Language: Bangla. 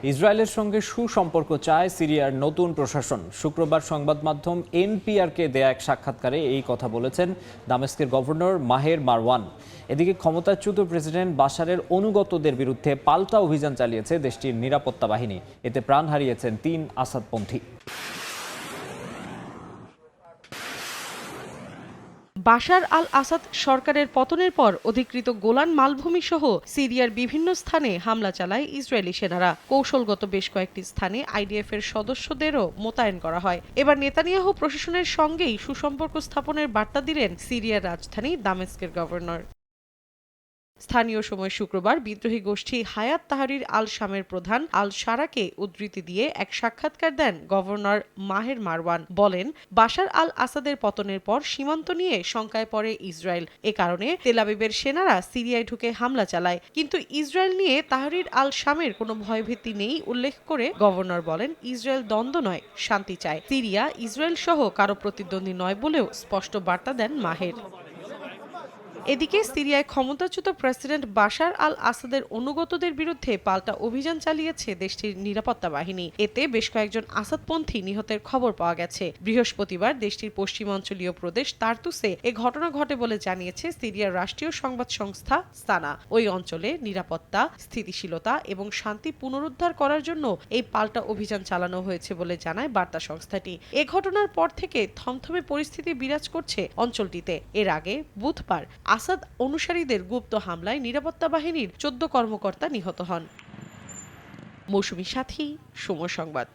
ইসরায়েলের সঙ্গে সুসম্পর্ক চায় সিরিয়ার নতুন প্রশাসন। শুক্রবার সংবাদ মাধ্যম এনপিআরকে দেয়া এক সাক্ষাৎকারে এই কথা বলেছেন দামেস্কের গভর্নর মাহের মারওয়ান। এদিকে ক্ষমতাচ্যুত প্রেসিডেন্ট বাশারের অনুগতদের বিরুদ্ধে পাল্টা অভিযান চালিয়েছে দেশটির নিরাপত্তা বাহিনী। এতে প্রাণ হারিয়েছেন ৩ আসাদপন্থী। বাশার আল আসাদ সরকারের পতনের পর অধিকৃত গোলান মালভূমি সহ সিরিয়ার বিভিন্ন স্থানে হামলা চালায় ইসরায়েলি সেনারা। কৌশলগত বেশ কয়েকটি স্থানে আইডিএফ এর সদস্যদেরও মোতায়েন করা হয়। এবার নেতানিয়াহু প্রশাসনের সঙ্গেই সুসম্পর্ক স্থাপনের বার্তা দিলেন সিরিয়ার রাজধানী দামেস্কের গভর্নর। স্থানীয় সময় শুক্রবার বিদ্রোহী গোষ্ঠী হায়াত তাহরির আল শামের প্রধান আল শারাকে উদ্ধৃতি দিয়ে এক সাক্ষাৎকার দেন গভর্নর মাহের মারওয়ান। বলেন, বাশার আল আসাদের পতনের পর সীমান্ত নিয়ে শঙ্কায় পড়ে ইসরায়েল। এ কারণে তেল আবিবের সেনারা সিরিয়ায় ঢুকে হামলা চালায়। কিন্তু ইসরায়েল নিয়ে তাহরির আল শামের কোনো ভয়ভীতি নেই উল্লেখ করে গভর্নর বলেন, ইসরায়েল দ্বন্দ্ব নয়, শান্তি চায়। সিরিয়া ইসরায়েল সহ কারো প্রতিদ্বন্দ্বী নয় বলেও স্পষ্ট বার্তা দেন মাহের। এদিকে সিরিয়ায় ক্ষমতাচ্যুত প্রেসিডেন্ট বাশার আল আসাদের অনুগতদের বিরুদ্ধে পাল্টা অভিযান চালিয়েছে দেশটির নিরাপত্তা বাহিনী। এতে বেশ কয়েকজন আসাদপন্থী নিহতের খবর পাওয়া গেছে। বৃহস্পতিবার দেশটির পশ্চিমাঞ্চলীয় প্রদেশ তার্তুসে এ ঘটনা ঘটে বলে জানিয়েছে সিরিয়ার রাষ্ট্রীয় সংবাদ সংস্থা সানা। ওই অঞ্চলে নিরাপত্তা, স্থিতিশীলতা এবং শান্তি পুনরুদ্ধার করার জন্য এই পাল্টা অভিযান চালানো হয়েছে বলে জানায় বার্তা সংস্থাটি। এ ঘটনার পর থেকে থমথমে পরিস্থিতি বিরাজ করছে অঞ্চলটিতে। এর আগে বুধবার আসাদ অনুসারীদের গুপ্ত হামলায় নিরাপত্তা বাহিনীর 14 কর্মকর্তা নিহত হন। মৌসুমী সাথী, সময় সংবাদ।